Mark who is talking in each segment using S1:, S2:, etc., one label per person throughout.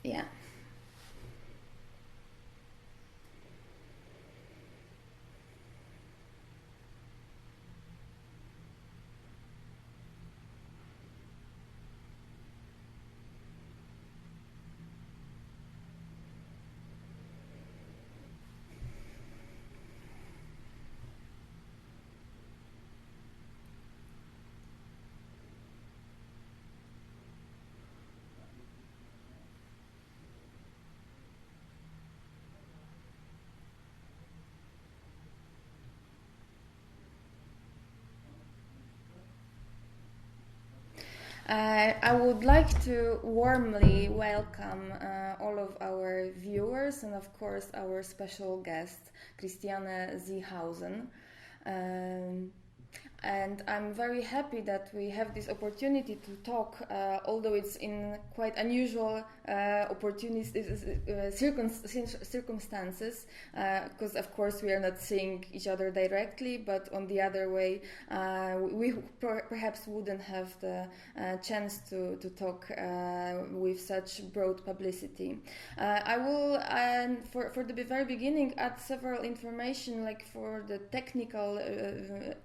S1: Yeah. I would like to warmly welcome all of our viewers and, of course, our special guest, Christiane Seehausen. And I'm very happy that we have this opportunity to talk, although it's in quite unusual circumstances, because of course we are not seeing each other directly, but on the other way, we perhaps wouldn't have the chance to talk with such broad publicity. I will, for the very beginning, add several information, like for the technical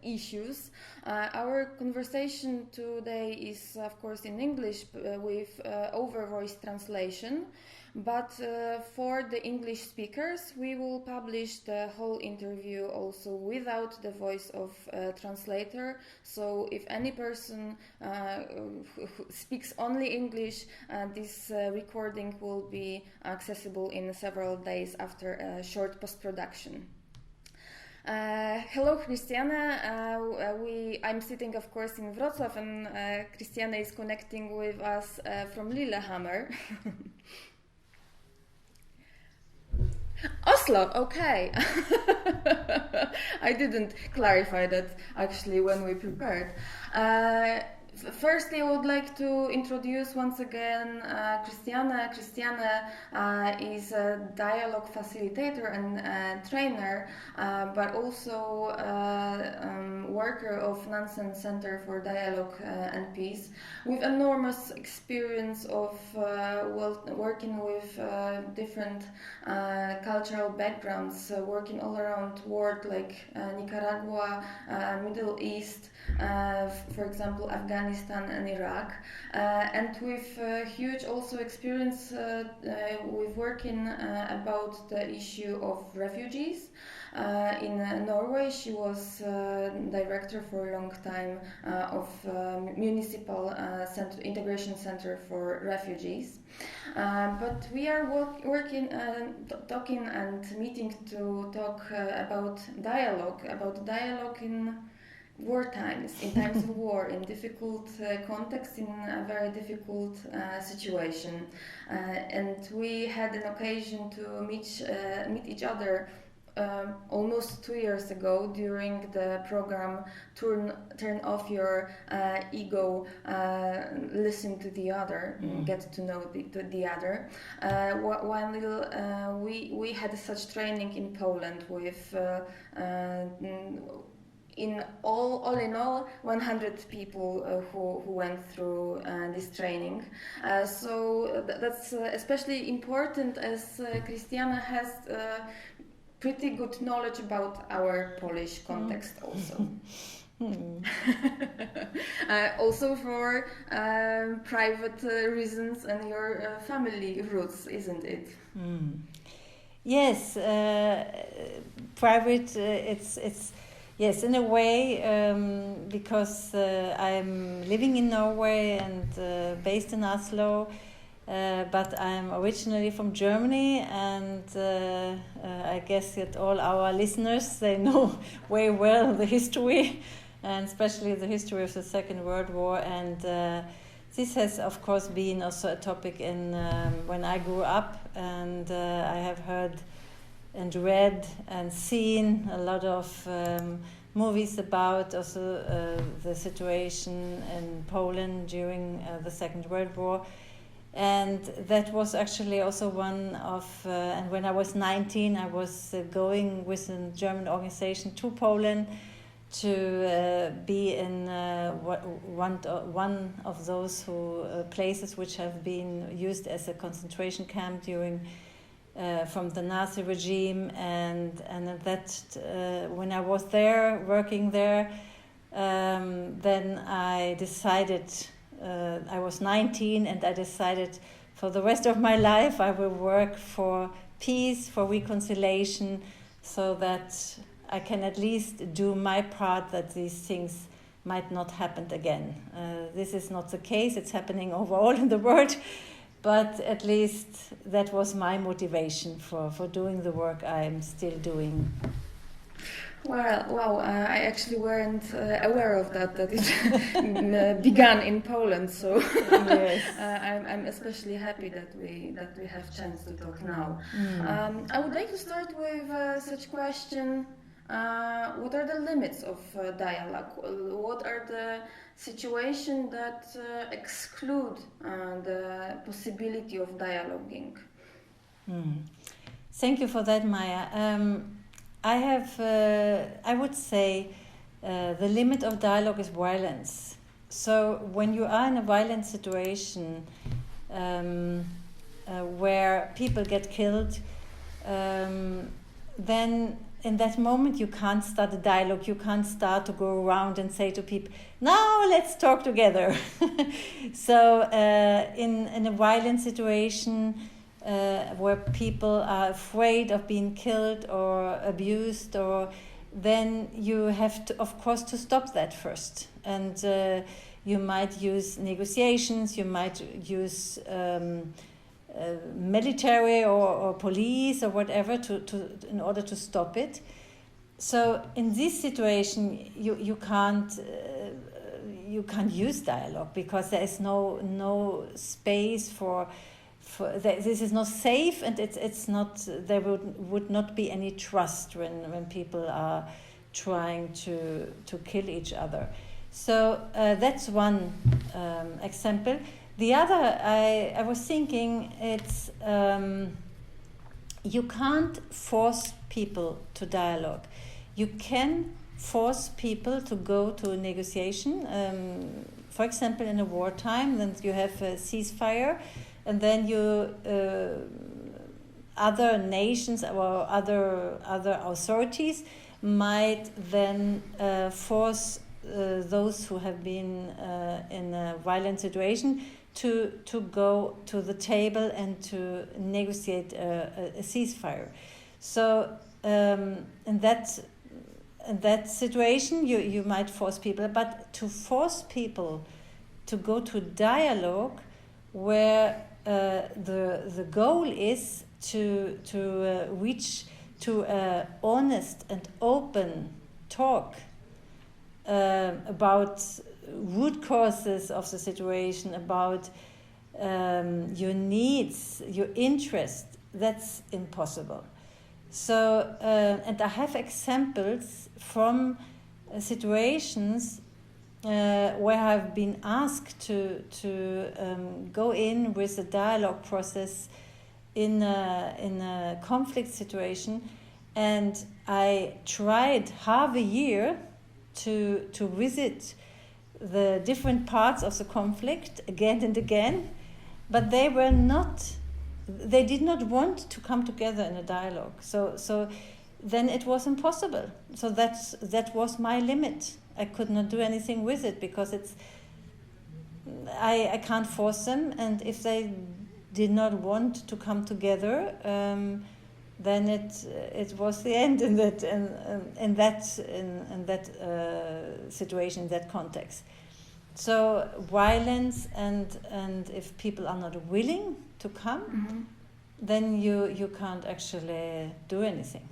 S1: issues. Our conversation today is, of course, in English with over voice translation, but for the English speakers, we will publish the whole interview also without the voice of translator. So if any person who speaks only English, this recording will be accessible in several days after a short post-production. Hello, Christiane. I'm sitting, of course, in Wrocław, and Christiane is connecting with us from Lillehammer. Oslo, okay. I didn't clarify that actually when we prepared. Firstly, I would like to introduce once again Christiane. Christiane is a dialogue facilitator and trainer, but also worker of Nansen Center for Dialogue and Peace, with enormous experience of working with different cultural backgrounds, working all around the world, like Nicaragua, Middle East, for example, Afghanistan and Iraq, and with huge also experience with working about the issue of refugees. In Norway, she was director for a long time of Municipal Integration Center for Refugees. But we are working, talking and meeting to talk about dialogue in war times, in times of war, in difficult contexts, in a very difficult situation. And we had an occasion to meet each other almost 2 years ago during the program Turn Off Your Ego, Listen to the Other, Get to Know the Other. We had such training in Poland with all in all 100 people who went through this training. So that's especially important as Christiane has pretty good knowledge about our Polish context also. Also for private reasons and your family roots, isn't it?
S2: Yes, private, it's yes, in a way, because I'm living in Norway and based in Oslo, but I'm originally from Germany, and I guess that all our listeners, they know very well the history, and especially the history of the Second World War, and this has of course been also a topic in when I grew up, and I have heard and read and seen a lot of movies about also the situation in Poland during the Second World War. And that was actually also one of, and when I was 19, I was going with a German organization to Poland be in one of those places which have been used as a concentration camp from the Nazi regime, and when I was there, working there, then I decided, I was 19, and I decided for the rest of my life I will work for peace, for reconciliation, so that I can at least do my part that these things might not happen again. This is not the case, it's happening overall in the world, but at least that was my motivation for doing the work I am still doing.
S1: Well, wow, I actually weren't aware of that it began in Poland, so
S2: yes.
S1: I'm especially happy that we have chance to talk now. I would like to start with such question. What are the limits of dialogue? What are the situations that exclude the possibility of dialoguing?
S2: Thank you for that, Maja. I would say the limit of dialogue is violence. So when you are in a violent situation where people get killed, then in that moment you can't start a dialogue, you can't start to go around and say to people, now let's talk together. So in a violent situation where people are afraid of being killed or abused, then you have to, of course, to stop that first. And you might use negotiations, you might use military or police or whatever in order to stop it. So in this situation you can't use dialogue, because there is no space for this is not safe, and it's not, there would not be any trust when people are trying to kill each other. So that's one example. The other, I was thinking, it's you can't force people to dialogue. You can force people to go to a negotiation. For example, in a wartime, then you have a ceasefire, and then other nations or other authorities might then force those who have been in a violent situation to go to the table and to negotiate a ceasefire. So in that situation you might force people, but to force people to go to dialogue where the goal is to reach to an honest and open talk about root causes of the situation, about your needs, your interest, that's impossible. So, and I have examples from situations where I've been asked to go in with a dialogue process in a conflict situation, and I tried half a year to visit the different parts of the conflict again and again, but they did not want to come together in a dialogue. So then it was impossible. So that was my limit. I could not do anything with it, because I can't force them, and if they did not want to come together, then it was the end in that situation, in that context. So violence, and if people are not willing to come, then you can't actually do anything.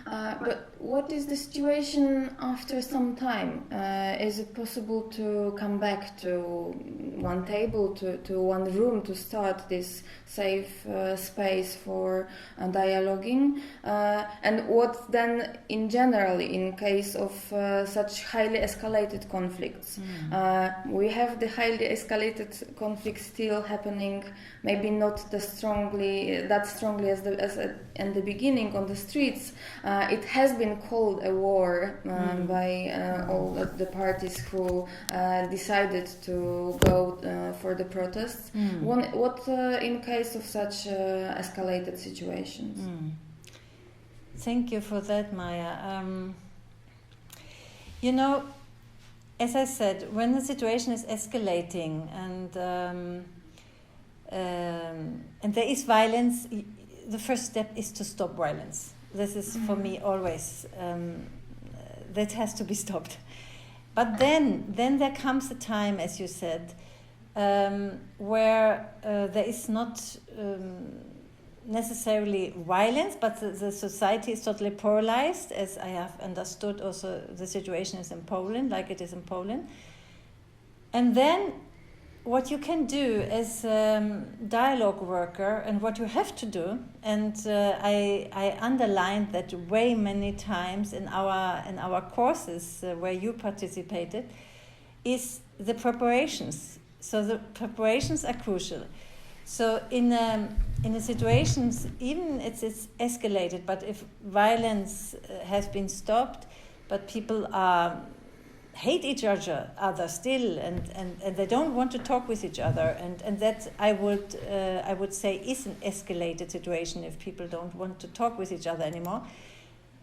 S1: But what is the situation after some time? Is it possible to come back to one table, to one room, to start this safe space for dialoguing? And what then in general in case of such highly escalated conflicts? We have the highly escalated conflict still happening, maybe not that strongly as in the beginning on the streets, it has been called a war by all the parties who decided to go for the protests. What in case of such escalated situations?
S2: Thank you for that, Maja. As I said, when the situation is escalating and there is violence, the first step is to stop violence. This is for me always, that has to be stopped. But then there comes a time, as you said, where there is not necessarily violence, but the society is totally polarized, as I have understood also the situation is in Poland, like it is in Poland. And then what you can do as a dialogue worker, and what you have to do, and I underlined that way many times in our courses where you participated, is the preparations. So the preparations are crucial. So in a situations, even it's escalated, but if violence has been stopped, but people hate each other still, and they don't want to talk with each other, and that I would say is an escalated situation if people don't want to talk with each other anymore.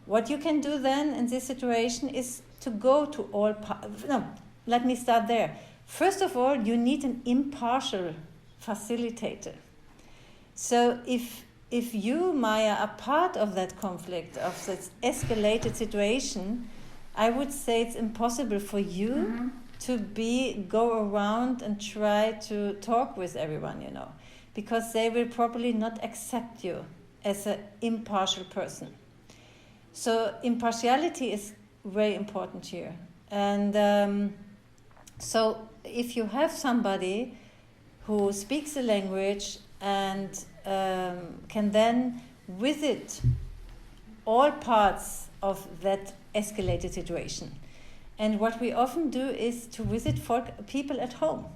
S2: What you can do then in this situation is to go to all let me start there. First of all, you need an impartial facilitator. So if you, Maja, are part of that conflict, of this escalated situation, I would say it's impossible for you to go around and try to talk with everyone, because they will probably not accept you as an impartial person. So impartiality is very important here. And so if you have somebody who speaks the language and can then visit all parts of that escalated situation. And what we often do is to visit people at home,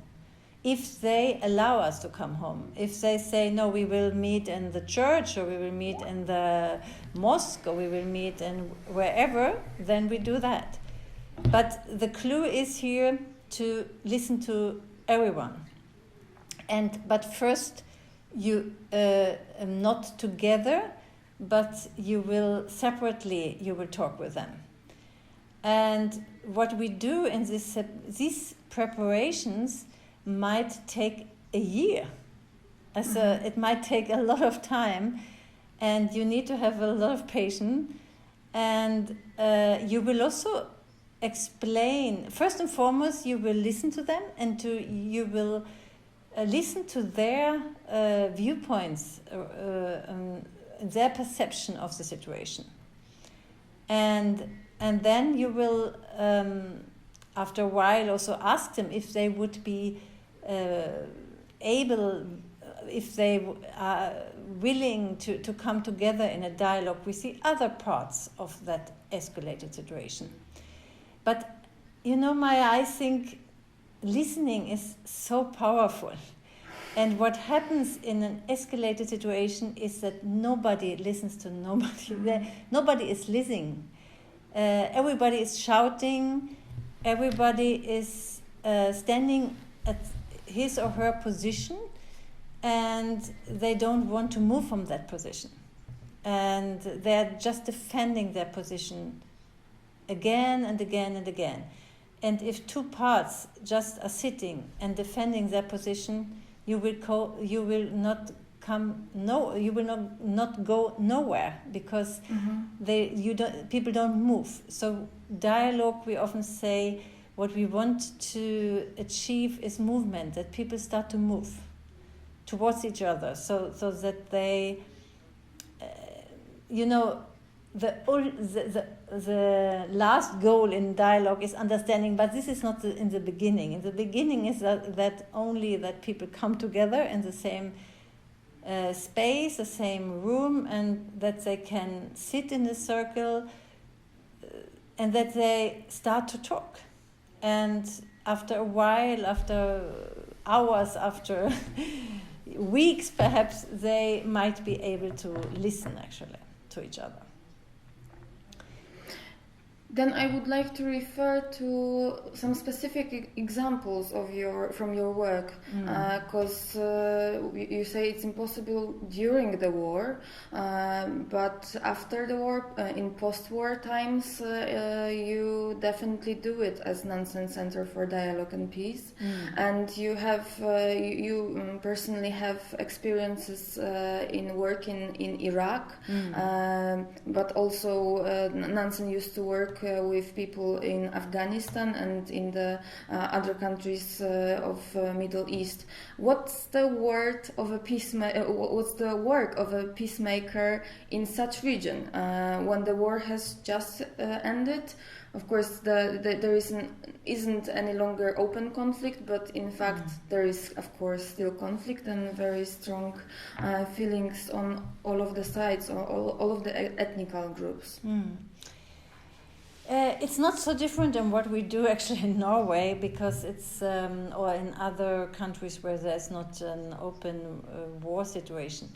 S2: if they allow us to come home. If they say, no, we will meet in the church, or we will meet in the mosque, or we will meet in wherever, then we do that. But the clue is here to listen to everyone. But first, you not together, but you will talk with them. And what we do in these preparations might take a year. It might take a lot of time, and you need to have a lot of patience. And you will also explain. First and foremost, you will listen to them, and you will listen to their viewpoints, their perception of the situation, and then you will, after a while, also ask them if they would be able, if they are willing to come together in a dialogue with the other parts of that escalated situation. But Maja, I think listening is so powerful. And what happens in an escalated situation is that nobody listens to nobody. Nobody is listening. Everybody is shouting. Everybody is standing at his or her position, and they don't want to move from that position. And they're just defending their position again and again and again. And if two parts just are sitting and defending their position, you will not go nowhere, because people don't move. So dialogue, we often say, what we want to achieve is movement, that people start to move towards each other, so that they, the last goal in dialogue is understanding, but this is not in the beginning. In the beginning is that only that people come together in the same space, the same room, and that they can sit in a circle, and that they start to talk. And after a while, after hours, after weeks perhaps, they might be able to listen actually to each other.
S1: Then I would like to refer to some specific examples from your work, because you say it's impossible during the war, but after the war, in post-war times, you definitely do it as Nansen Center for Dialogue and Peace, and you have you personally have experiences in working in Iraq, but also Nansen used to work with people in Afghanistan and in the other countries of Middle East. What's the work of a peacemaker in such region when the war has just ended? Of course, there isn't any longer open conflict, but in fact there is, of course, still conflict and very strong feelings on all of the sides, all of the ethnical groups.
S2: It's not so different than what we do actually in Norway, because it's or in other countries where there's not an open war situation.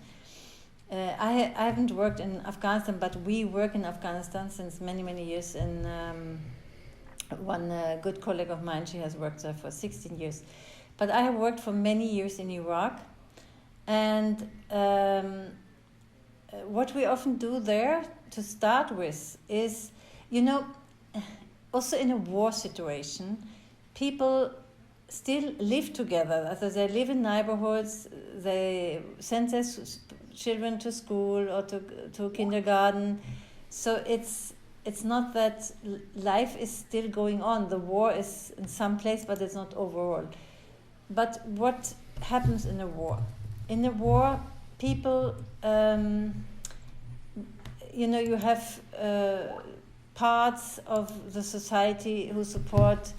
S2: I haven't worked in Afghanistan, but we work in Afghanistan since many years. And one good colleague of mine, she has worked there for 16 years. But I have worked for many years in Iraq, and what we often do there to start with is, also in a war situation, people still live together. So they live in neighborhoods, they send their children to school or to kindergarten. So it's not that life is still going on. The war is in some place, but it's not overall. But what happens in a war? In a war, people, you have parts of the society who support,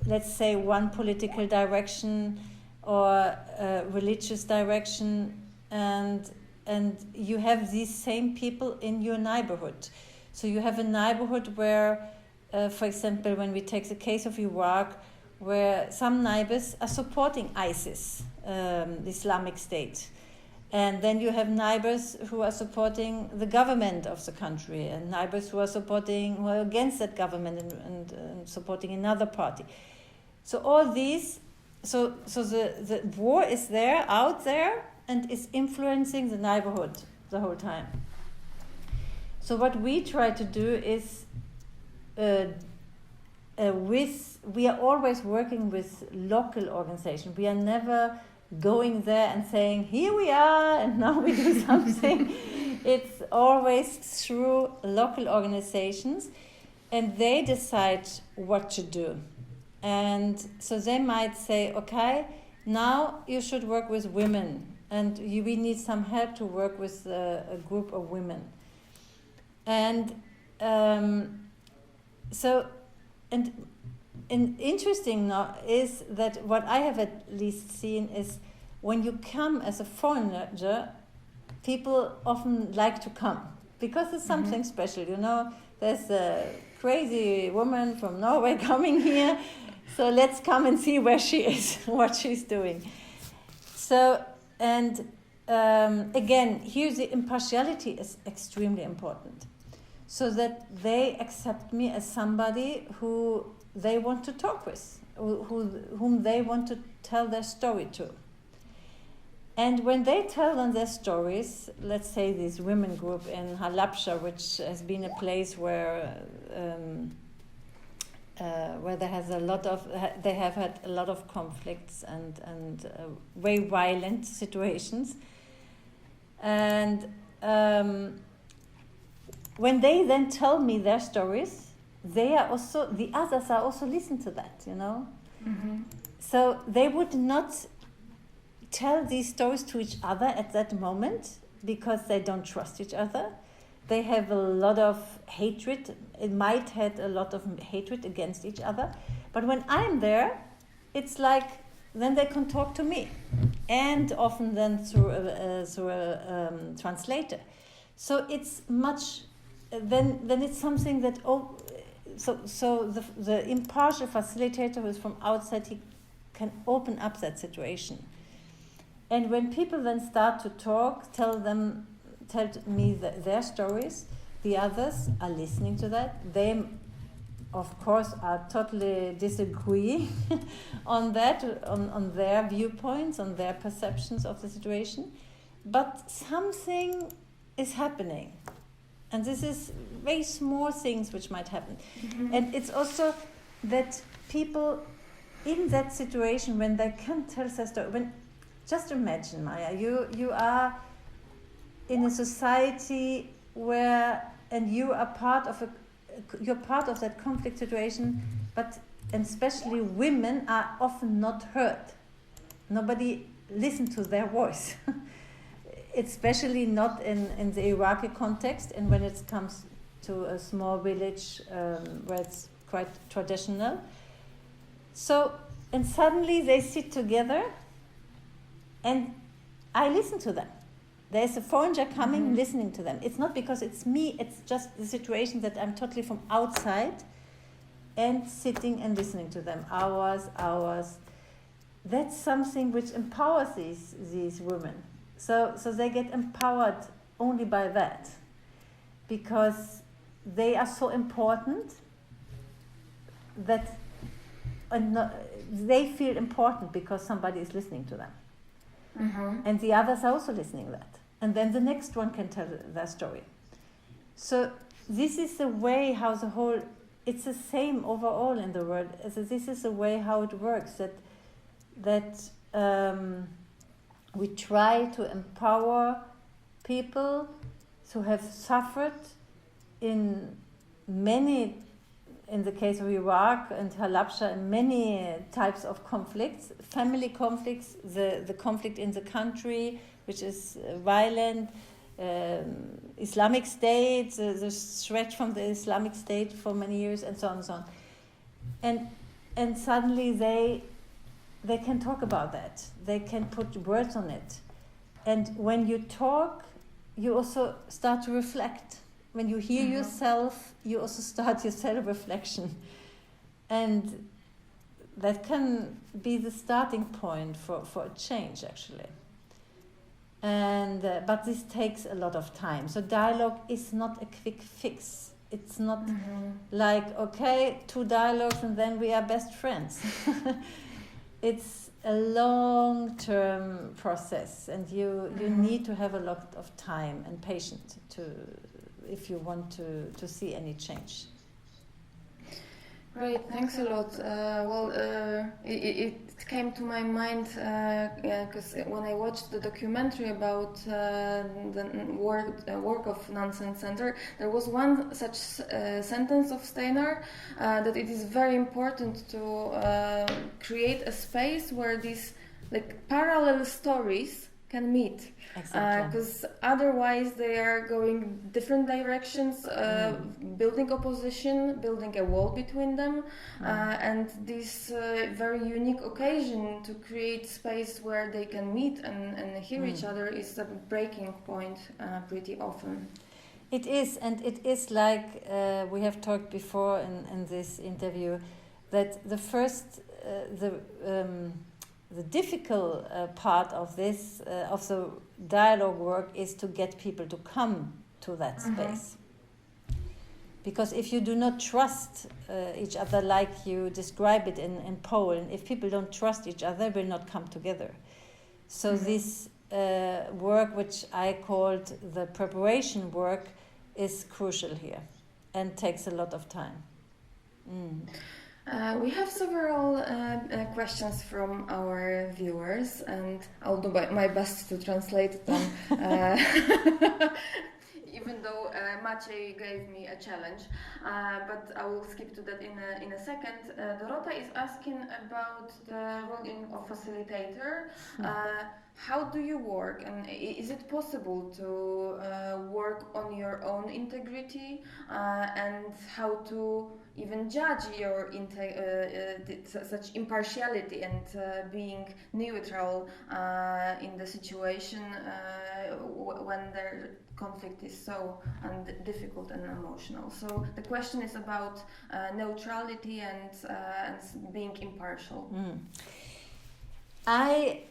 S2: let's say, one political direction or religious direction, and you have these same people in your neighborhood. So you have a neighborhood where, for example, when we take the case of Iraq, where some neighbors are supporting ISIS, the Islamic State. And then you have neighbors who are supporting the government of the country, and neighbors who are against that government and supporting another party. So all these, so the war is there, out there, and is influencing the neighborhood the whole time. So what we try to do is, we are always working with local organizations. We are never going there and saying, here we are, and now we do something. It's always through local organizations, and they decide what to do. And so they might say, okay, now you should work with women, and we need some help to work with a group of women. And And interesting now is that what I have at least seen is when you come as a foreigner, people often like to come because it's something special. There's a crazy woman from Norway coming here, so let's come and see where she is, what she's doing. So, and again, here the impartiality is extremely important, so that they accept me as somebody who they want to talk with, whom they want to tell their story to. And when they tell them their stories, let's say this women group in Halabja, which has been a place where they have had a lot of conflicts and very violent situations. And when they then tell me their stories, the others are also listening to that, So they would not tell these stories to each other at that moment because they don't trust each other. They have a lot of hatred. It might have a lot of hatred against each other. But when I'm there, it's like then they can talk to me, and often then through a translator. So it's much. Then it's something that So the impartial facilitator who is from outside, he can open up that situation. And when people then start to talk, tell me their stories, the others are listening to that. They, of course, are totally disagree on that, on their viewpoints, on their perceptions of the situation. But something is happening. And this is very small things which might happen. Mm-hmm. And it's also that people in that situation, when they can tell their story, just imagine, Maja, you are in a society where, and you are you're part of that conflict situation, but and especially women are often not heard. Nobody listens to their voice. Especially not in the Iraqi context, and when it comes to a small village where it's quite traditional. So, and suddenly they sit together, and I listen to them. There's a foreigner coming, listening to them. It's not because it's me, it's just the situation that I'm totally from outside and sitting and listening to them, hours. That's something which empowers these women. So they get empowered only by that, because they are so important that they feel important because somebody is listening to them. Mm-hmm. And the others are also listening to that. And then the next one can tell their story. So this is the way how the whole, it's the same overall in the world. So this is the way how it works, that we try to empower people who have suffered in the case of Iraq and Halabja, in many types of conflicts, family conflicts, the conflict in the country, which is violent, Islamic State, the threat from the Islamic State for many years, and so on and so on. And suddenly they can talk about that. They can put words on it. And when you talk, you also start to reflect. When you hear yourself, you also start your self-reflection. And that can be the starting point for a change, actually. And but this takes a lot of time. So dialogue is not a quick fix. It's not like, okay, 2 dialogues and then we are best friends. It's a long-term process, and you need to have a lot of time and patience if you want to see any change.
S1: Great, thanks a lot. It came to my mind because when I watched the documentary about the work of Nansen Center, there was one such sentence of Steinar that it is very important to create a space where these parallel stories can meet. Because otherwise they are going different directions, building opposition, building a wall between them, and this very unique occasion to create space where they can meet and hear each other is a breaking point pretty often.
S2: It is, and it is like we have talked before in this interview, that the first, the difficult part of this, of the dialogue work, is to get people to come to that space. Because if you do not trust each other, like you describe it in Poland, if people don't trust each other, they will not come together. So this work, which I called the preparation work, is crucial here and takes a lot of time.
S1: We have several questions from our viewers, and I'll do my best to translate them. Even though Maciej gave me a challenge, but I will skip to that in a second. Dorota is asking about the role of facilitator. How do you work, and is it possible to work on your own integrity, and how to even judge your such impartiality and being neutral in the situation when the conflict is so difficult and emotional. So the question is about neutrality and being impartial.
S2: I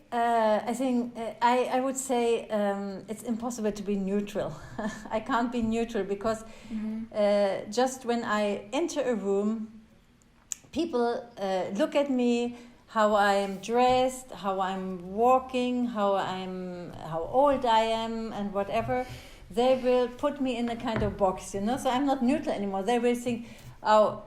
S2: think I would say it's impossible to be neutral. I can't be neutral because just when I enter a room, people look at me, how I'm dressed, how I'm walking, how old I am, and whatever. They will put me in a kind of box, you know. So I'm not neutral anymore. They will think, oh,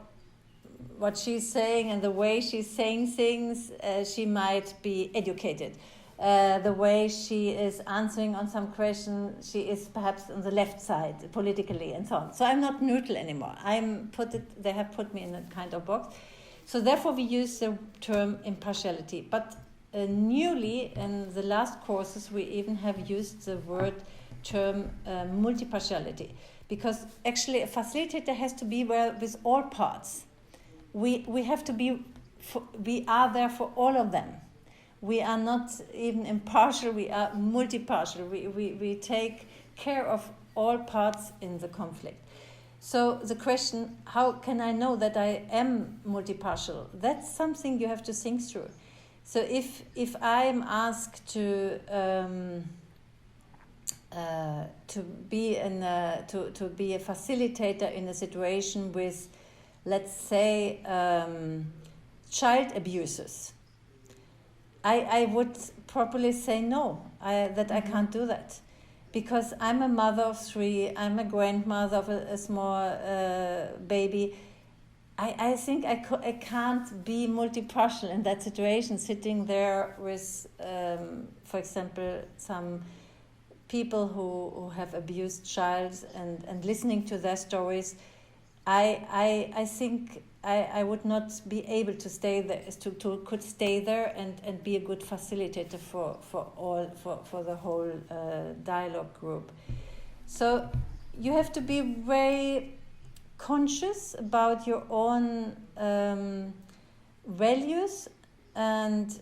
S2: what she's saying and the way she's saying things, she might be educated. The way she is answering on some question, she is perhaps on the left side politically and so on. So I'm not neutral anymore. They have put me in a kind of box. So therefore we use the term impartiality. But newly in the last courses we even have used the term multipartiality, because actually a facilitator has to be with all parts. We have to be, we are there for all of them. We are not even impartial, we are multipartial. We take care of all parts in the conflict. So the question, how can I know that I am multipartial? That's something you have to think through. So if I am asked to be a facilitator in a situation with, let's say, child abusers, I would probably say no, that I can't do that. Because I'm a mother of 3, I'm a grandmother of a small baby. I think I can't be multipartial in that situation, sitting there with, for example, some people who have abused child and listening to their stories. I think I would not be able to stay there, could stay there and be a good facilitator for the whole dialogue group. So you have to be very conscious about your own values and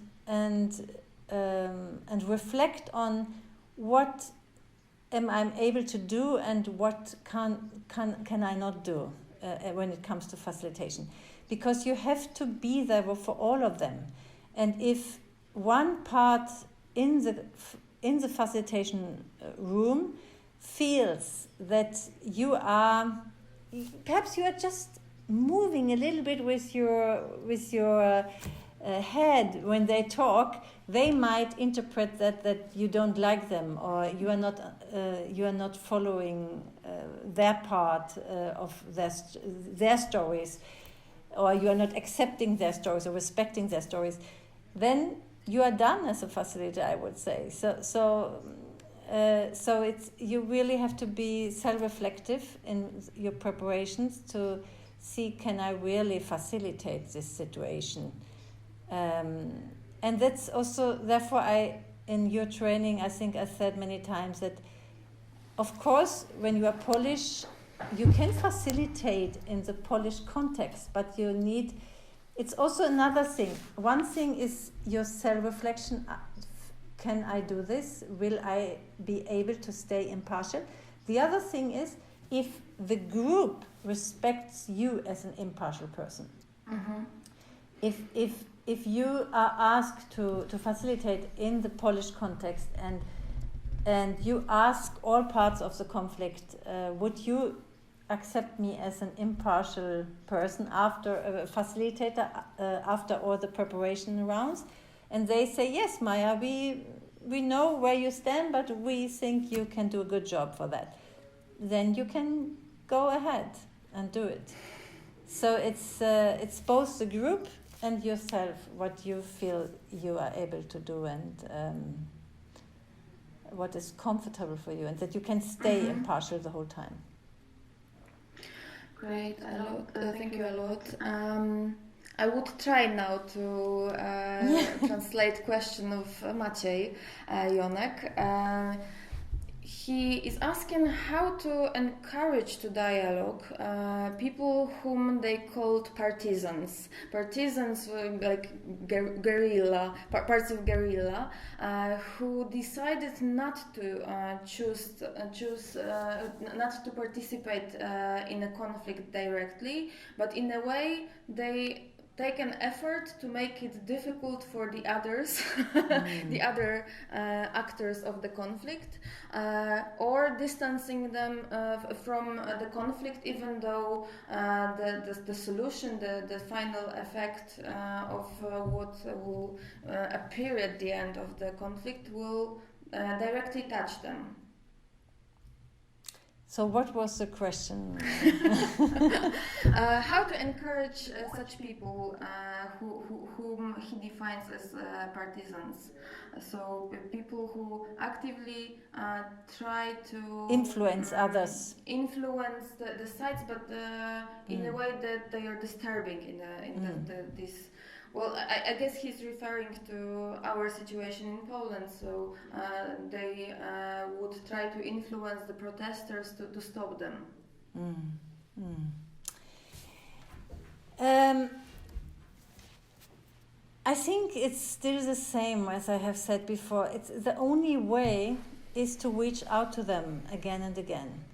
S2: reflect on what am I able to do and what can I not do when it comes to facilitation, because you have to be there for all of them. And if one part in the facilitation room feels that perhaps you are just moving a little bit with your head when they talk, they might interpret that you don't like them, or you are not following their part of their stories, or you are not accepting their stories or respecting their stories. Then you are done as a facilitator, I would say. So it's, you really have to be self-reflective in your preparations to see, can I really facilitate this situation? And that's also, therefore, in your training, I think I said many times that, of course, when you are Polish, you can facilitate in the Polish context, but you need, it's also another thing. One thing is your self-reflection. Can I do this? Will I be able to stay impartial? The other thing is if the group respects you as an impartial person. Mm-hmm. If you are asked to facilitate in the Polish context and you ask all parts of the conflict, would you accept me as an impartial person after a facilitator, after all the preparation rounds? And they say, yes, Maja, we know where you stand, but we think you can do a good job for that. Then you can go ahead and do it. So it's both the group and yourself, what you feel you are able to do and what is comfortable for you, and that you can stay impartial the whole time.
S1: Great, thank you a lot. I would try now to translate question of Maciej Jonek. He is asking how to encourage to dialogue people whom they called partisans. Partisans were like guerrilla, parts of guerrilla, who decided not to not to participate in a conflict directly, but in a way they take an effort to make it difficult for the others, the other actors of the conflict, or distancing them from the conflict, even though the solution, the final effect of what will appear at the end of the conflict will directly touch them.
S2: So what was the question?
S1: How to encourage such people whom he defines as partisans. So people who actively try to
S2: influence others.
S1: Influence the sides, but in a way that they are disturbing in this. Well, I guess he's referring to our situation in Poland, so they would try to influence the protesters to stop them.
S2: I think it's still the same as I have said before. It's the only way is to reach out to them again and again.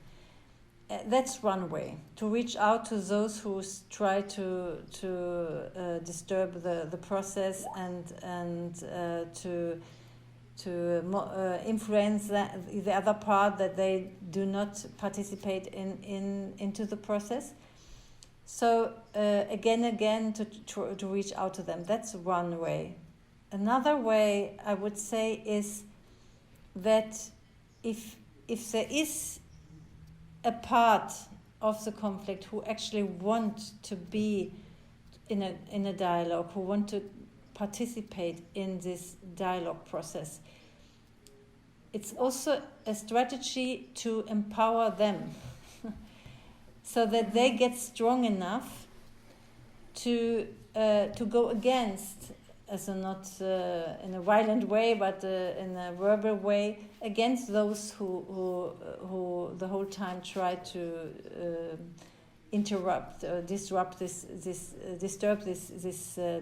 S2: That's one way, to reach out to those who try to disturb the process and to influence the other part, that they do not participate into the process. So again to reach out to them. That's one way. Another way I would say is that if there is a part of the conflict who actually want to be in a dialogue, who want to participate in this dialogue process, it's also a strategy to empower them so that they get strong enough to go against, not in a violent way, but in a verbal way, against those who the whole time try to interrupt or disturb this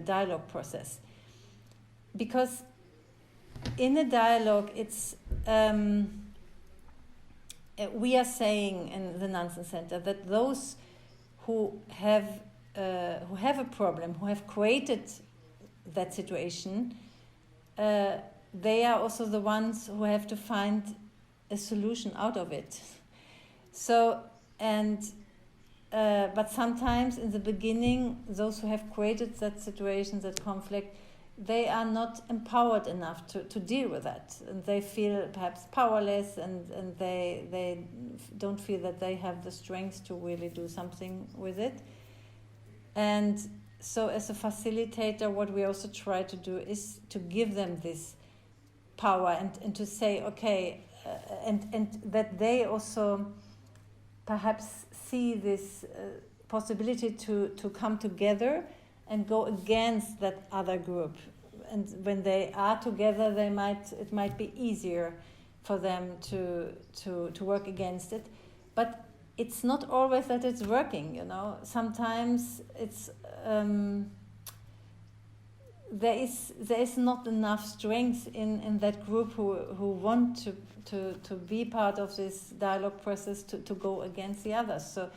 S2: dialogue process. Because in a dialogue, it's we are saying in the Nansen Center that those who have a problem, who have created that situation, they are also the ones who have to find a solution out of it. So, but sometimes in the beginning, those who have created that situation, that conflict, they are not empowered enough to deal with that, and they feel perhaps powerless, and they don't feel that they have the strength to really do something with it. And so as a facilitator, what we also try to do is to give them this power and to say, okay, and that they also perhaps see this possibility to come together and go against that other group. And when they are together, it might be easier for them to work against it. But it's not always that it's working, you know. Sometimes it's there is not enough strength in that group who want to be part of this dialogue process to go against the others. So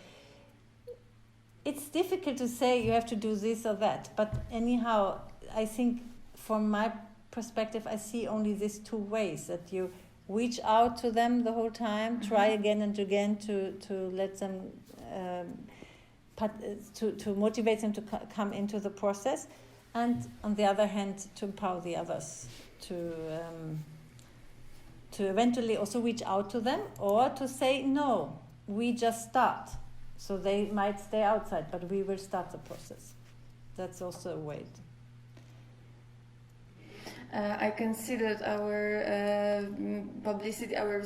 S2: it's difficult to say you have to do this or that. But anyhow, I think from my perspective, I see only these two ways, that you reach out to them the whole time, try again and again to let them, to motivate them to come into the process, and on the other hand, to empower the others to eventually also reach out to them, or to say, no, we just start. So they might stay outside, but we will start the process. That's also a way.
S1: I can see that our publicity, our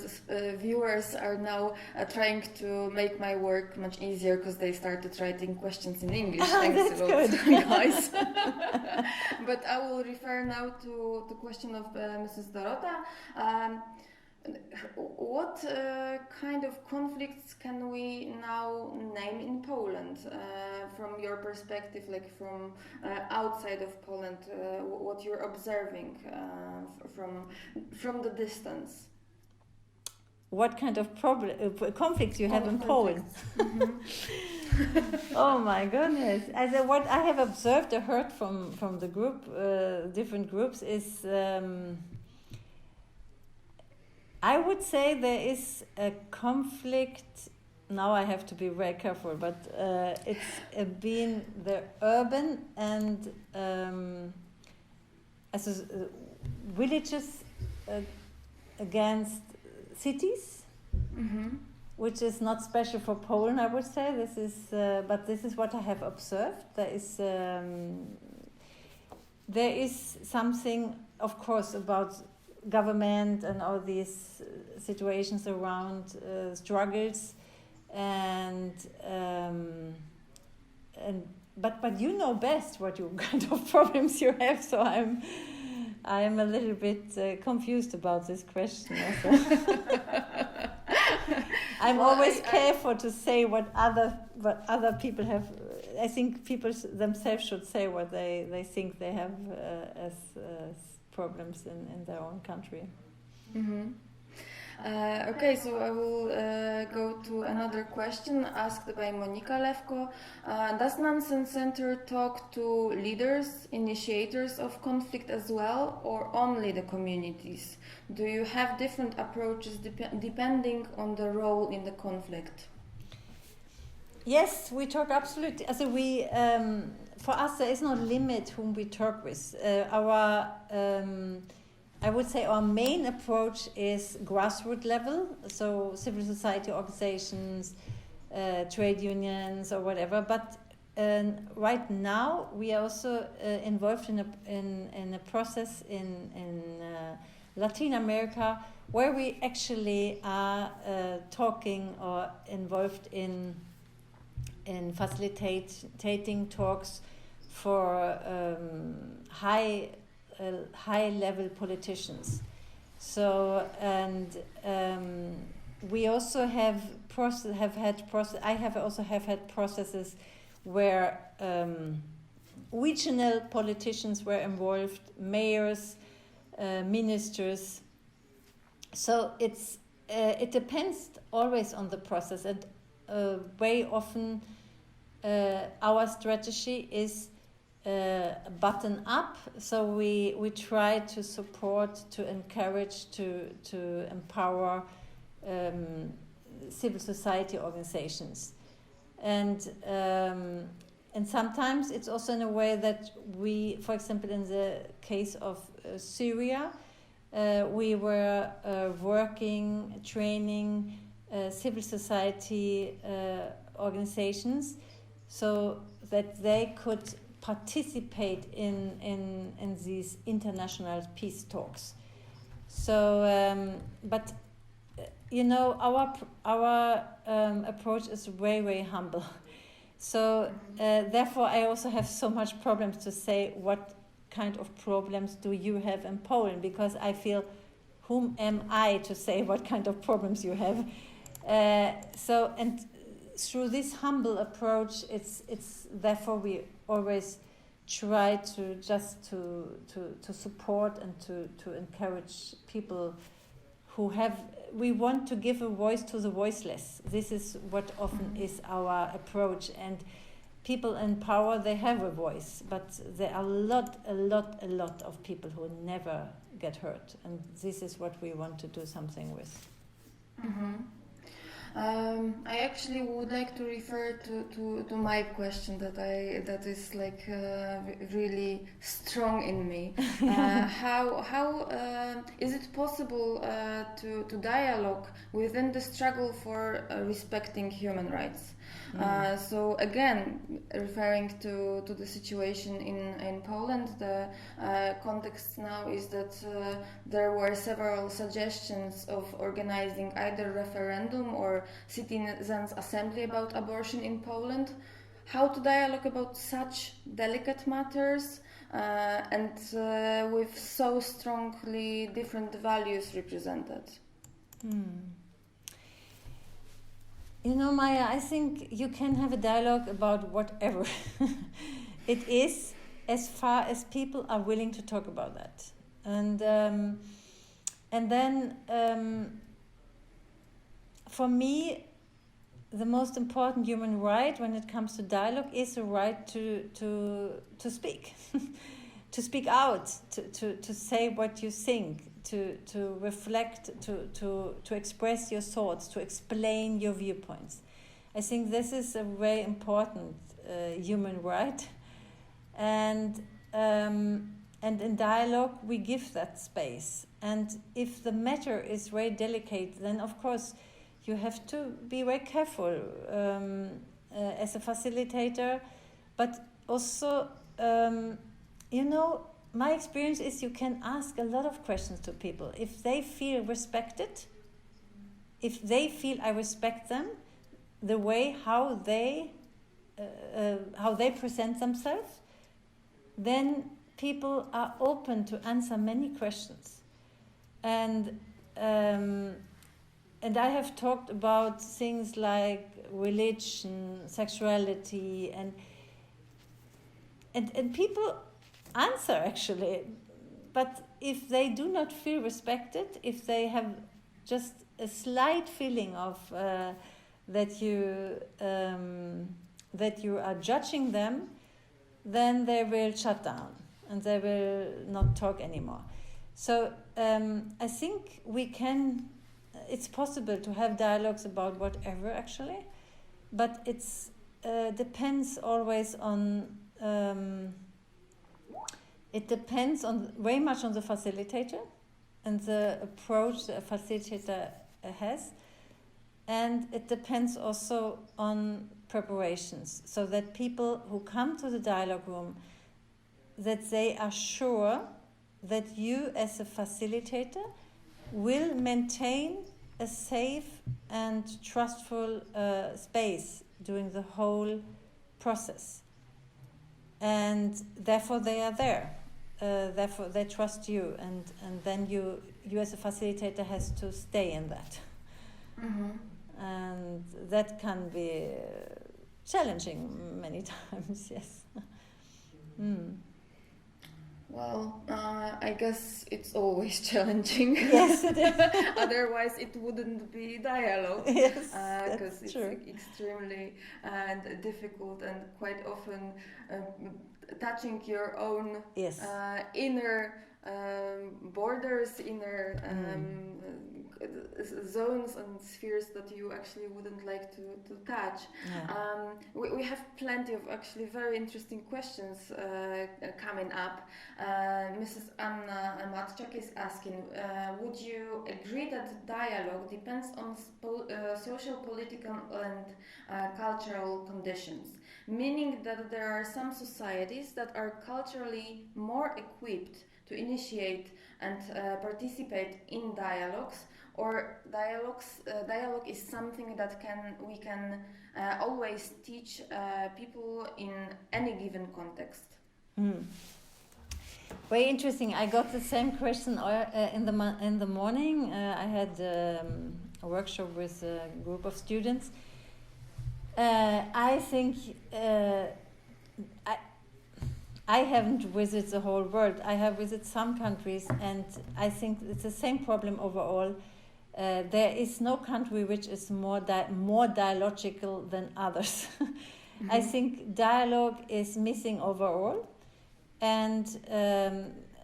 S1: viewers are now trying to make my work much easier, because they started writing questions in English. Thanks a lot, guys. But I will refer now to the question of Mrs. Dorota. What kind of conflicts can we now name in Poland, from your perspective, like from outside of Poland, what you're observing from the distance?
S2: what kind of conflicts you have in Poland. Oh my goodness! What I have observed or heard from the group, different groups, is I would say there is a conflict. Now I have to be very careful, but it's been the urban and villages against cities, which is not special for Poland, I would say. This is, but this is what I have observed. There is something, of course, about government and all these situations around struggles, but you know best what kind of problems you have. So I'm a little bit confused about this question also. I'm always careful to say what other people have. I think people themselves should say what they think they have as problems in their own country.
S1: Okay, so I will go to another question asked by Monika Levko. Does Nansen Center talk to leaders, initiators of conflict as well, or only the communities? Do you have different approaches depending on the role in the conflict?
S2: Yes, we talk absolutely. For us, there is no limit whom we talk with. I would say our main approach is grassroots level, so civil society organizations, trade unions or whatever. But right now we are also involved in a process in Latin America where we actually are talking or involved in facilitating talks for high-level politicians. So, and we also have had processes where regional politicians were involved, mayors, ministers. So it depends always on the process, and very often our strategy is button up, so we try to support, to encourage, to empower civil society organizations, and sometimes it's also in a way that we, for example, in the case of Syria, we were working, training civil society organizations so that they could participate in these international peace talks. So, but you know, our approach is very, very humble. So therefore, I also have so much problems to say what kind of problems do you have in Poland, because I feel, whom am I to say what kind of problems you have? So, and through this humble approach, it's therefore we always try to just to support and to encourage people who have. We want to give a voice to the voiceless. This is what often is our approach. And people in power, they have a voice, but there are a lot of people who never get heard, and this is what we want to do something with.
S1: I actually would like to refer to my question that is like really strong in me. How is it possible to dialogue within the struggle for respecting human rights? So again, referring to the situation in Poland, the context now is that there were several suggestions of organizing either referendum or citizens' assembly about abortion in Poland. How to dialogue about such delicate matters and with so strongly different values represented?
S2: You know, Maja, I think you can have a dialogue about whatever it is, as far as people are willing to talk about that. And then for me, the most important human right when it comes to dialogue is the right to speak, to speak out, to say what you think, to reflect, to express your thoughts, to explain your viewpoints. I think this is a very important human right, and in dialogue we give that space. And if the matter is very delicate, then of course you have to be very careful as a facilitator, but also, my experience is you can ask a lot of questions to people. If they feel respected, if they feel I respect them, the way how they present themselves, then people are open to answer many questions. And I have talked about things like religion, sexuality, and people answer actually. But if they do not feel respected, if they have just a slight feeling of that you are judging them, then they will shut down and they will not talk anymore. So I think it's possible to have dialogues about whatever actually, but it's depends always on it depends on very much on the facilitator and the approach the facilitator has, and it depends also on preparations, so that people who come to the dialogue room, that they are sure that you as a facilitator will maintain a safe and trustful space during the whole process, and therefore they are there, therefore they trust you, and then you as a facilitator has to stay in that. Mm-hmm. And that can be challenging many times. Yes.
S1: Well, I guess it's always challenging.
S2: Yes, it is.
S1: Otherwise, it wouldn't be dialogue.
S2: Yes,
S1: because it's
S2: true.
S1: Extremely difficult and quite often touching your own inner borders, inner zones and spheres that you actually wouldn't like to touch. Yeah. We have plenty of actually very interesting questions coming up. Mrs. Anna Matczak is asking, would you agree that dialogue depends on social, political and cultural conditions? Meaning that there are some societies that are culturally more equipped to initiate and participate in dialogues, or dialogue is something that we can always teach people in any given context.
S2: Very interesting. I got the same question in the morning. I had a workshop with a group of students. I think I haven't visited the whole world. I have visited some countries, and I think it's the same problem overall. There is no country which is more dialogical than others. Mm-hmm. I think dialogue is missing overall, and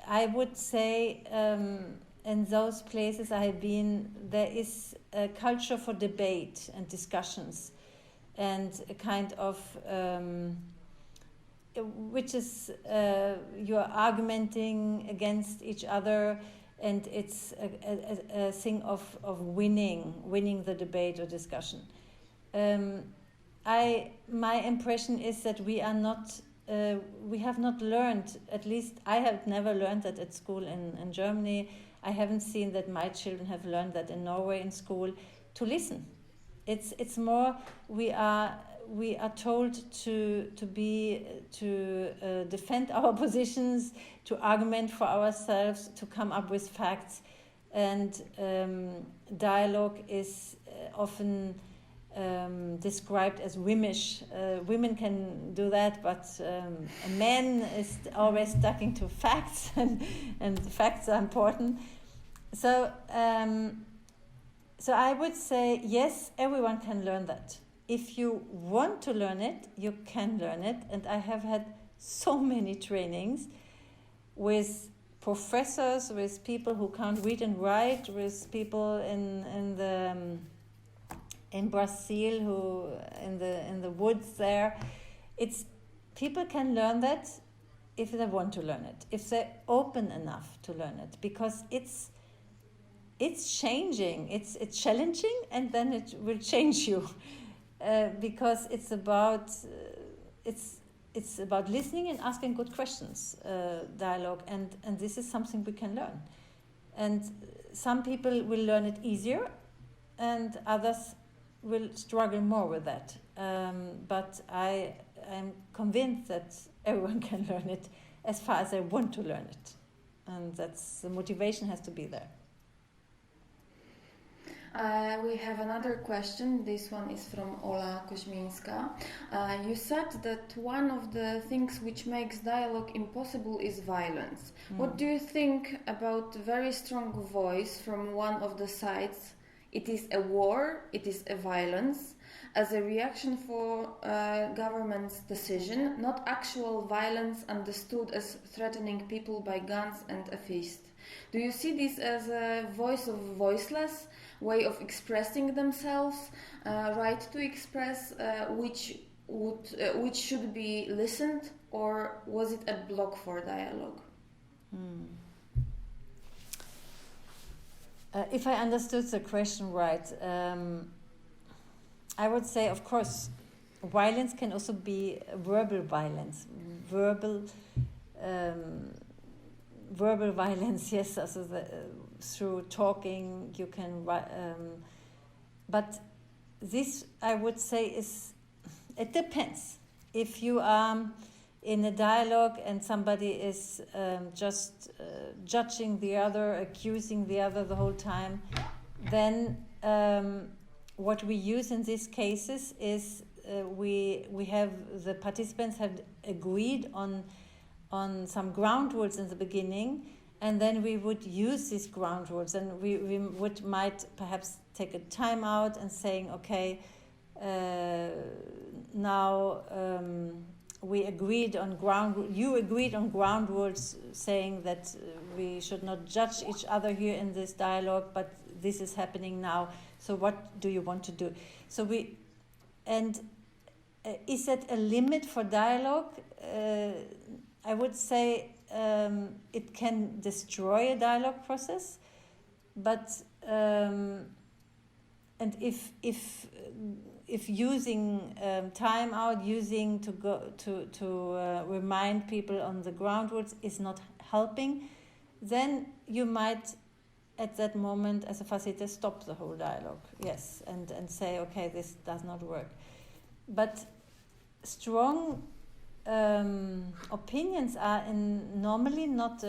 S2: I would say in those places I have been, there is a culture for debate and discussions, and a kind of which is you're argumenting against each other, and it's a thing of winning the debate or discussion. My impression is that we have not learned, at least I have never learned that at school in Germany. I haven't seen that my children have learned that in Norway in school, to listen. It's more we are told to defend our positions, to argument for ourselves, to come up with facts, and dialogue is often described as womanish. Women can do that, but a man is always sticking to facts, and facts are important. So So I would say, yes, everyone can learn that. If you want to learn it, you can learn it. And I have had so many trainings with professors, with people who can't read and write, with people in Brazil who in the woods there. It's people can learn that if they want to learn it, if they're open enough to learn it, because it's changing, it's challenging, and then it will change you, because it's about listening and asking good questions, dialogue, and this is something we can learn. And some people will learn it easier, and others will struggle more with that. But I'm convinced that everyone can learn it as far as they want to learn it, and that's the motivation has to be there.
S1: We have another question. This one is from Ola Kuzminska. You said that one of the things which makes dialogue impossible is violence. What do you think about very strong voice from one of the sides? It is a war, it is a violence, as a reaction for government's decision, not actual violence understood as threatening people by guns and a fist. Do you see this as a voice of voiceless, way of expressing themselves, right to express, which should be listened, or was it a block for dialogue?
S2: If I understood the question right, I would say, of course, violence can also be verbal violence, verbal violence. Yes, also through talking you can. But this, I would say, it depends. If you are in a dialogue and somebody is just judging the other, accusing the other the whole time, then what we use in these cases is we have the participants have agreed on some ground rules in the beginning, and then we would use these ground rules, and we might perhaps take a time out and saying, okay, now you agreed on ground rules, saying that we should not judge each other here in this dialogue, but this is happening now, so what do you want to do? So is that a limit for dialogue? I would say it can destroy a dialogue process, but and if using time out, using to go to remind people on the ground rules is not helping, then you might at that moment as a facilitator stop the whole dialogue, yes, and say, okay, this does not work. But strong opinions are normally not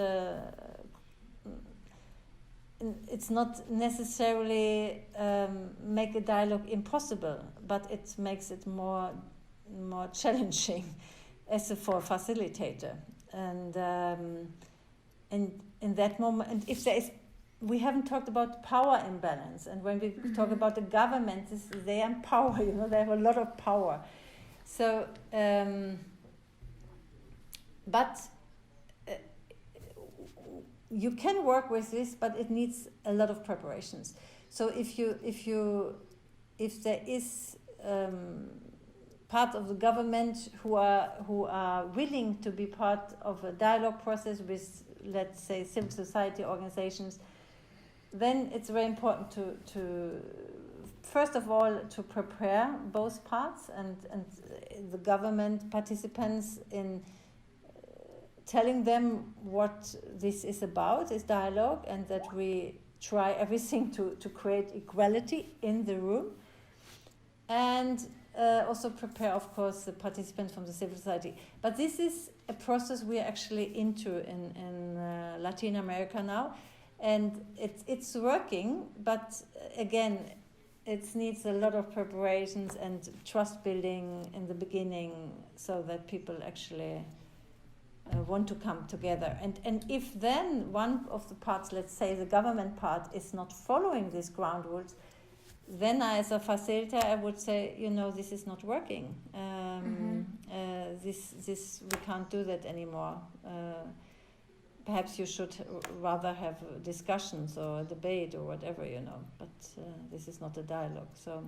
S2: it's not necessarily make a dialogue impossible, but it makes it more challenging as for a facilitator. And in that moment, and if there is, we haven't talked about power imbalance, and when we talk about the government, they are power, they have a lot of power. So, but you can work with this, but it needs a lot of preparations. So if there is part of the government who are willing to be part of a dialogue process with, let's say, civil society organizations, then it's very important to first of all to prepare both parts and the government participants in telling them what this is about, this dialogue, and that we try everything to create equality in the room, and also prepare, of course, the participants from the civil society. But this is a process we are actually into in Latin America now, and it's working, but again, it needs a lot of preparations and trust building in the beginning so that people actually want to come together. And if then one of the parts, let's say the government part, is not following these ground rules, then as a facilitator, I would say, this is not working. This we can't do that anymore. Perhaps you should rather have discussions or a debate or whatever, but this is not a dialogue. So,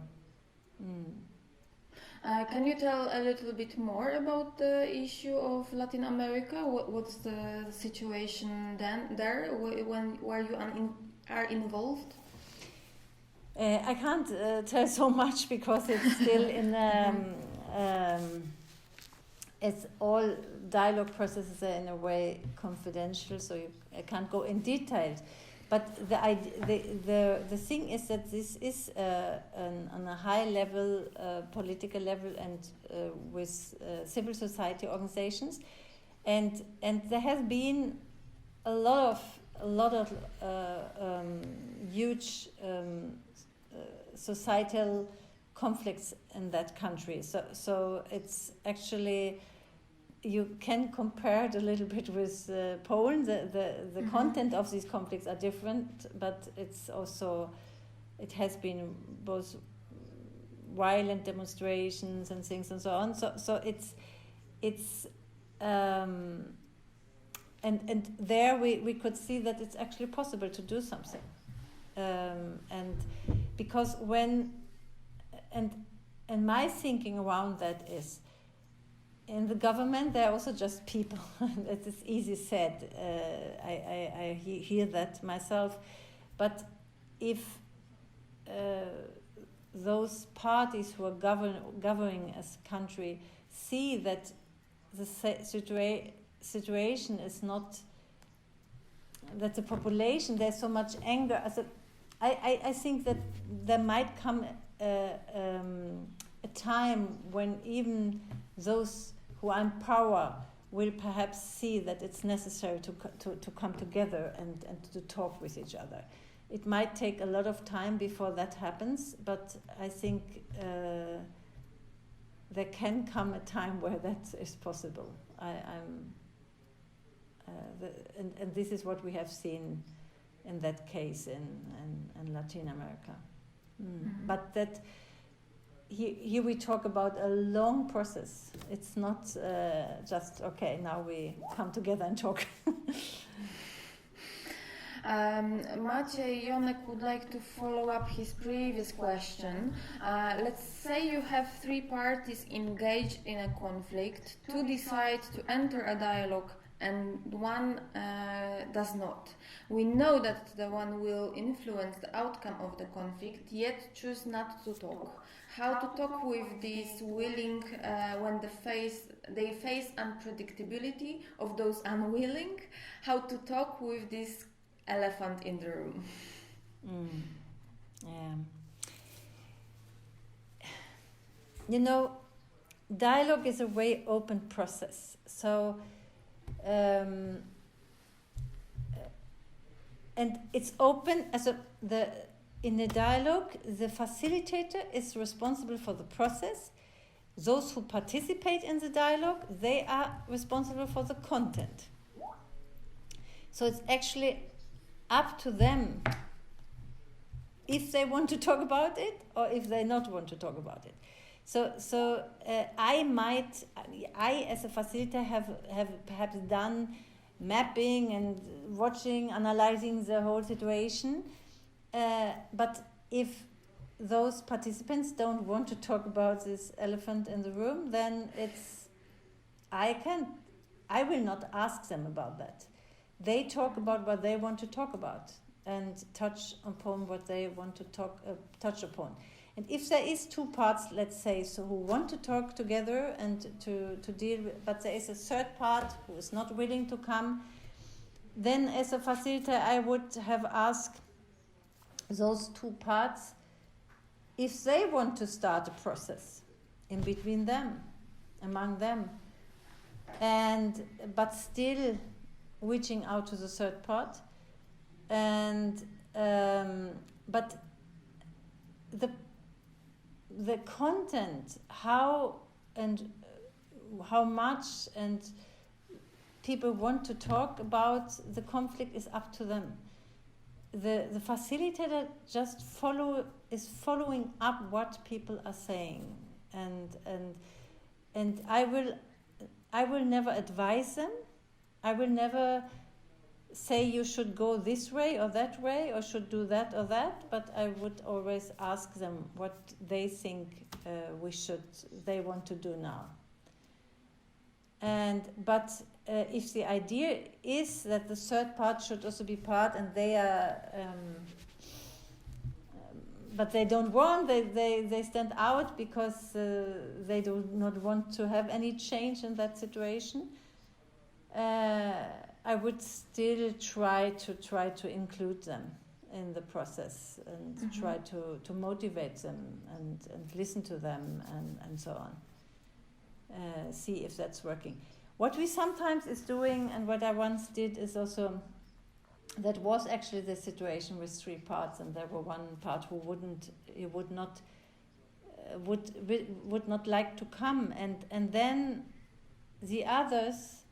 S1: can you tell a little bit more about the issue of Latin America? What's the situation there where you are involved?
S2: I can't tell so much because it's still in. It's all dialogue processes are in a way confidential, so I can't go in detail. But the thing is that this is on a high level, political level, and with civil society organizations, and there has been a lot of huge societal conflicts in that country. So it's actually, you can compare it a little bit with Poland. The content of these conflicts are different, but it's also, it has been both violent demonstrations and things and so on. So it's and there we could see that it's actually possible to do something. And because and my thinking around that is, in the government there are also just people. It is easy said. I hear that myself, but if those parties who are governing a country see that the situation is not, that the population, there's so much anger. I think that there might come a time when even those who are in power will perhaps see that it's necessary to come together and to talk with each other. It might take a lot of time before that happens, but I think there can come a time where that is possible. And this is what we have seen in that case in Latin America. But that here we talk about a long process. It's not just, okay, now we come together and talk.
S1: Maciej Jonek would like to follow up his previous question. Let's say you have three parties engaged in a conflict, two decide to enter a dialogue and one does not. We know that the one will influence the outcome of the conflict, yet choose not to talk. How to talk with these willing when they face unpredictability of those unwilling? How to talk with this elephant in the room?
S2: Yeah. Dialogue is a very open process. So, and it's open in the dialogue. The facilitator is responsible for the process. Those who participate in the dialogue, they are responsible for the content. So it's actually up to them if they want to talk about it or if they not want to talk about it. So I as a facilitator have perhaps done mapping and watching, analyzing the whole situation. But if those participants don't want to talk about this elephant in the room, then I will not ask them about that. They talk about what they want to talk about and touch upon what they want to touch upon. And if there is two parts, let's say, so who want to talk together and to deal with, but there is a third part who is not willing to come, then as a facilitator I would have asked those two parts if they want to start a process in between them, among them, but still reaching out to the third part, and but the content, how much and people want to talk about the conflict is up to them. the facilitator just is following up what people are saying, and I will never advise them. I will never say you should go this way or that way or should do that or that, but I would always ask them what they think they want to do now. But if the idea is that the third part should also be part, and they are, but they don't want, they stand out because they do not want to have any change in that situation. I would still try to include them in the process and try to motivate them and listen to them and so on. See if that's working. What we sometimes is doing, and what I once did is also, that was actually the situation with three parts, and there were one part who would not like to come, and then the others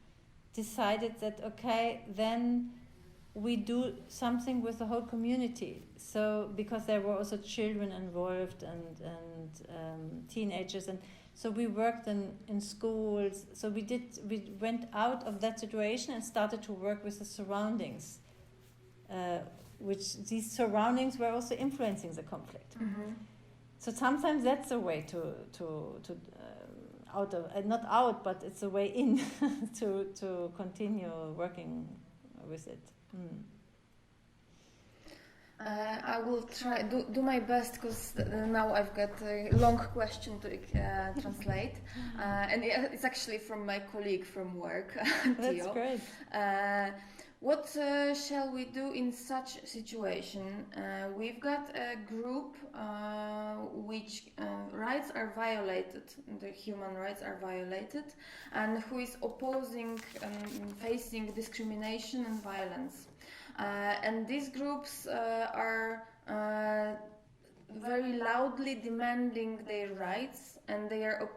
S2: decided that, okay, then we do something with the whole community. So because there were also children involved and teenagers, and so we worked in schools. So we went out of that situation and started to work with the surroundings, which these surroundings were also influencing the conflict.
S1: Mm-hmm.
S2: So sometimes that's a way to out of, not out, but it's a way in to continue working with it.
S1: I will try do my best, because now I've got a long question to translate, and it's actually from my colleague from work.
S2: That's great.
S1: What shall we do in such situation? We've got a group which rights are violated, the human rights are violated, and who is opposing and facing discrimination and violence. And these groups are very loudly demanding their rights, and they are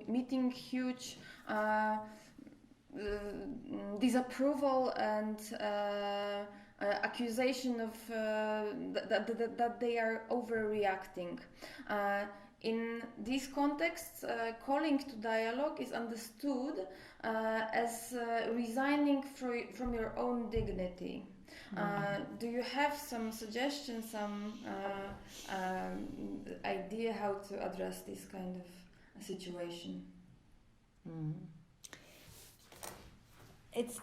S1: meeting huge disapproval and accusation of that they are overreacting. In these contexts, calling to dialogue is understood as resigning from your own dignity. Do you have some suggestions, some idea how to address this kind of situation?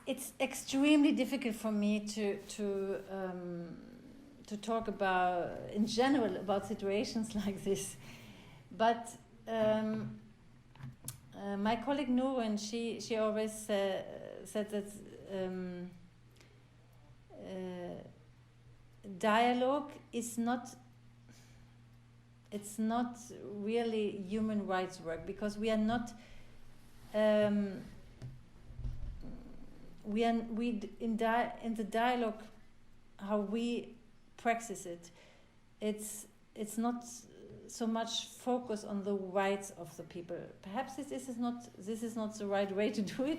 S2: It's extremely difficult for me to talk about in general about situations like this, but my colleague Nurin, she always said that dialogue is not really human rights work, because we are not in the dialogue, how we practice it, it's not so much focus on the rights of the people. Perhaps this is not the right way to do it,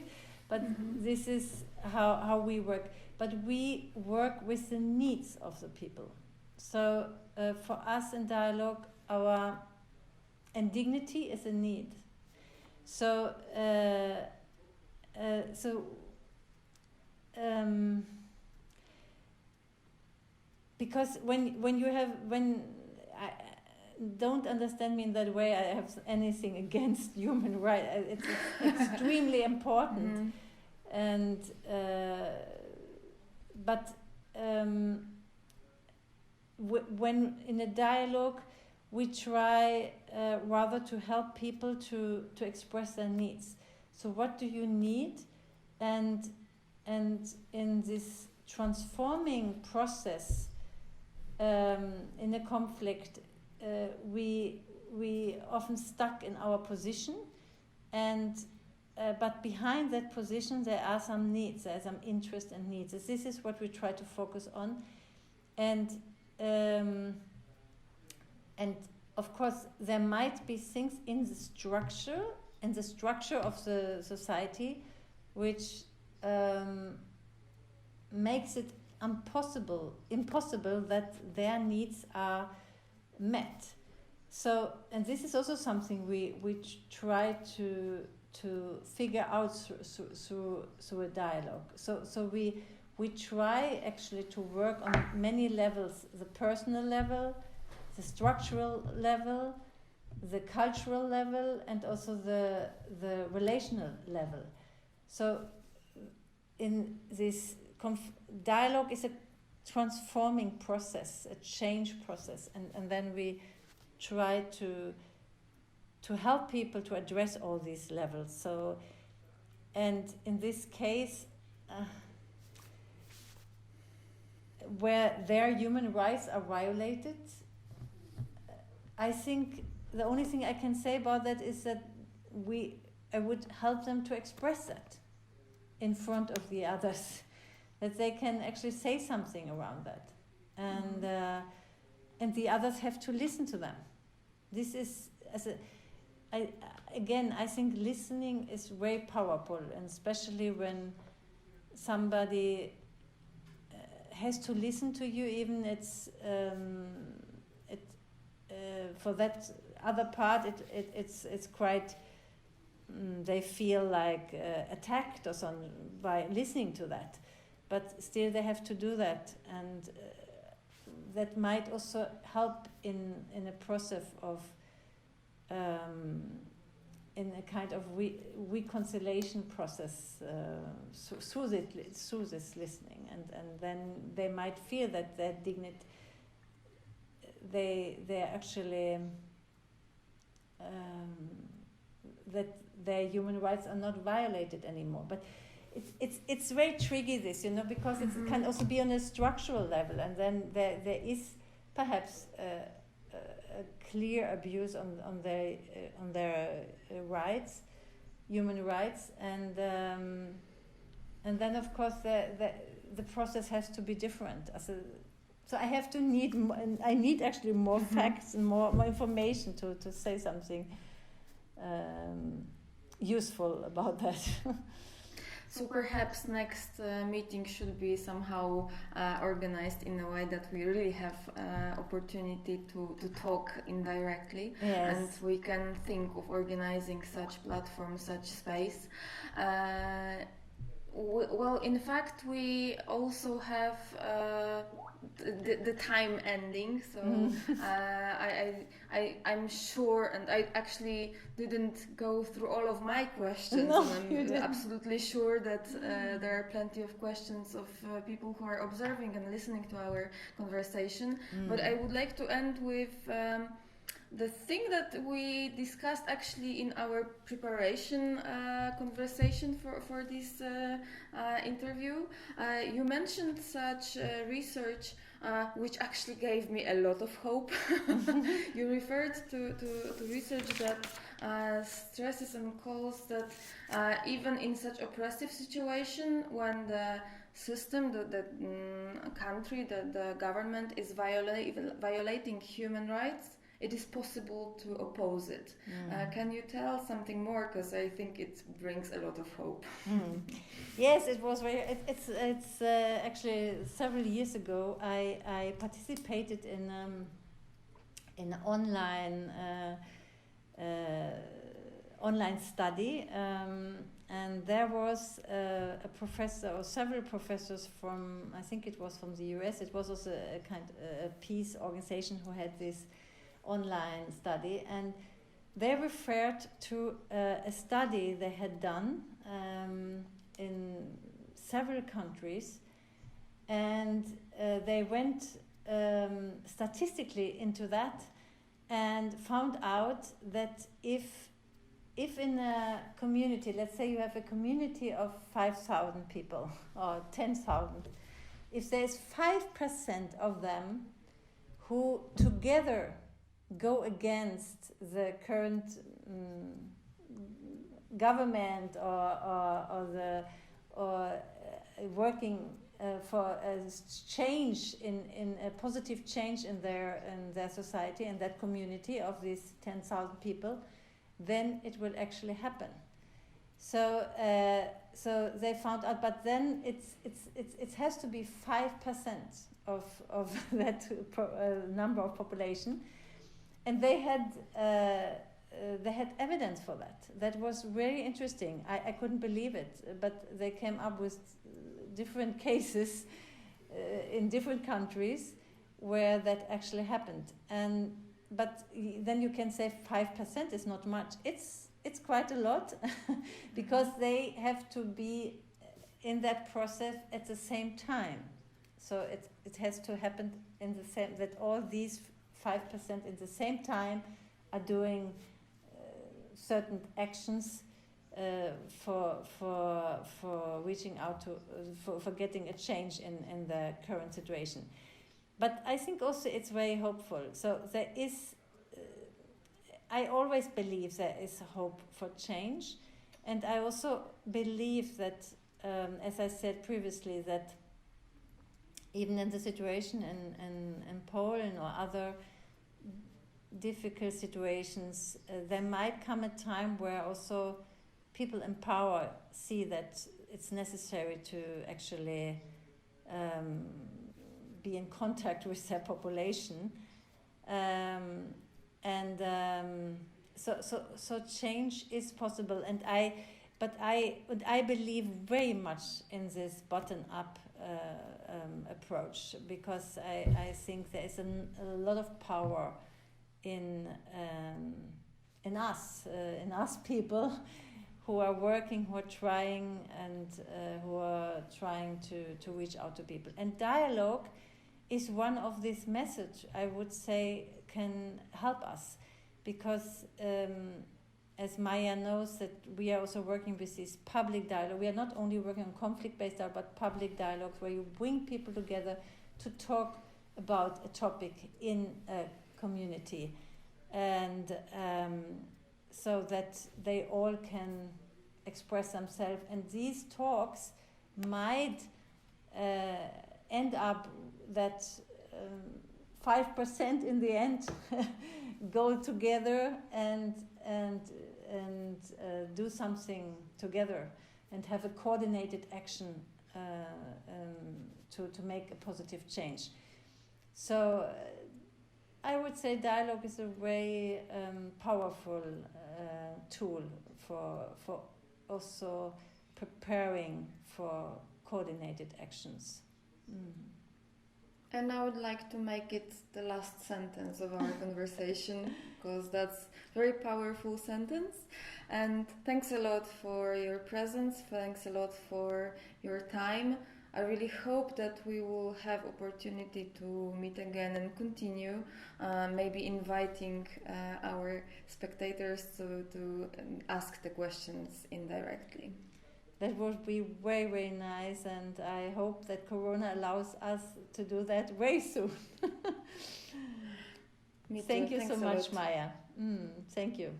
S2: but this is how we work. But we work with the needs of the people. So for us in dialogue, and dignity is a need. So because I don't understand me in that way, I have anything against human rights. It's extremely important, and but when in a dialogue we try rather to help people to express their needs. So what do you need? And in this transforming process in a conflict, we often stuck in our position, and but behind that position there are some needs, there are some interest and needs. This is what we try to focus on, and of course there might be things in the structure of the society which makes it impossible that their needs are met. So, and this is also something we try to figure out through a dialogue. So we try actually to work on many levels: the personal level, the structural level, the cultural level, and also the relational level. So in this dialogue is a transforming process, a change process, and then we try to help people to address all these levels. So, and in this case, where their human rights are violated, I think the only thing I can say about that is that I would help them to express that in front of the others, that they can actually say something around that, and the others have to listen to them. This is I think listening is very powerful, and especially when somebody has to listen to you, even for that other part, it's quite. They feel like attacked or something by listening to that, but still they have to do that, and that might also help in a process of in a kind of reconciliation process through this listening, and then they might feel that their dignity, they actually that their human rights are not violated anymore. But it's very tricky, this, because it can also be on a structural level, and then there is perhaps a clear abuse on their rights, human rights, and then of course the process has to be different. So I need actually more facts and more information to say something useful about that.
S1: So perhaps next meeting should be somehow organized in a way that we really have opportunity to talk indirectly.
S2: Yes.
S1: And we can think of organizing such platform, such space. Well, in fact, we also have the time ending, so I'm sure, and I actually didn't go through all of my questions.
S2: No,
S1: and I'm absolutely sure that there are plenty of questions of people who are observing and listening to our conversation. But I would like to end with the thing that we discussed actually in our preparation conversation for this interview. You mentioned such research which actually gave me a lot of hope. You referred to research that stresses and calls that even in such oppressive situation, when the system, the country, the government is violating human rights, it is possible to oppose it. Can you tell something more? Because I think it brings a lot of hope.
S2: Yes, it was very. It's actually several years ago. I participated in an online study, and there was a professor or several professors from, I think it was from the US. It was also a peace organization who had this online study, and they referred to a study they had done in several countries, and they went statistically into that and found out that if in a community, let's say you have a community of 5,000 people or 10,000, if there's 5% of them who together go against the current government or working for a change in a positive change in their society and that community of these 10,000 people, then it will actually happen. So so they found out, but then it has to be 5% of that number of population, and they had evidence for that. That was very interesting. I couldn't believe it, but they came up with different cases in different countries where that actually happened. But then you can say 5% is not much. It's quite a lot because they have to be in that process at the same time. So it has to happen in the same, that all these 5% in the same time are doing certain actions for reaching out to for getting a change in the current situation. But I think also it's very hopeful. So there is, I always believe there is hope for change, and I also believe that, as I said previously, that even in the situation in Poland or other difficult situations, there might come a time where also people in power see that it's necessary to actually be in contact with their population, so change is possible. And I believe very much in this bottom-up approach, because I think there is a lot of power in us people who are working, who are trying, and who are trying to reach out to people. And dialogue is one of these methods, I would say, can help us, because as Maja knows, that we are also working with this public dialogue. We are not only working on conflict-based dialogue, but public dialogues where you bring people together to talk about a topic in a community, and so that they all can express themselves. And these talks might end up that 5% in the end go together and do something together and have a coordinated action to make a positive change. So I would say dialogue is a very powerful tool for also preparing for coordinated actions.
S1: And I would like to make it the last sentence of our conversation, because that's a very powerful sentence. And thanks a lot for your presence. Thanks a lot for your time. I really hope that we will have opportunity to meet again and continue, maybe inviting our spectators to ask the questions indirectly.
S2: That would be very, very nice, and I hope that Corona allows us to do that very soon. Thank you so much, Maja. Thank you.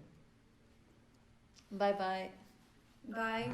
S2: Bye-bye.
S1: Bye.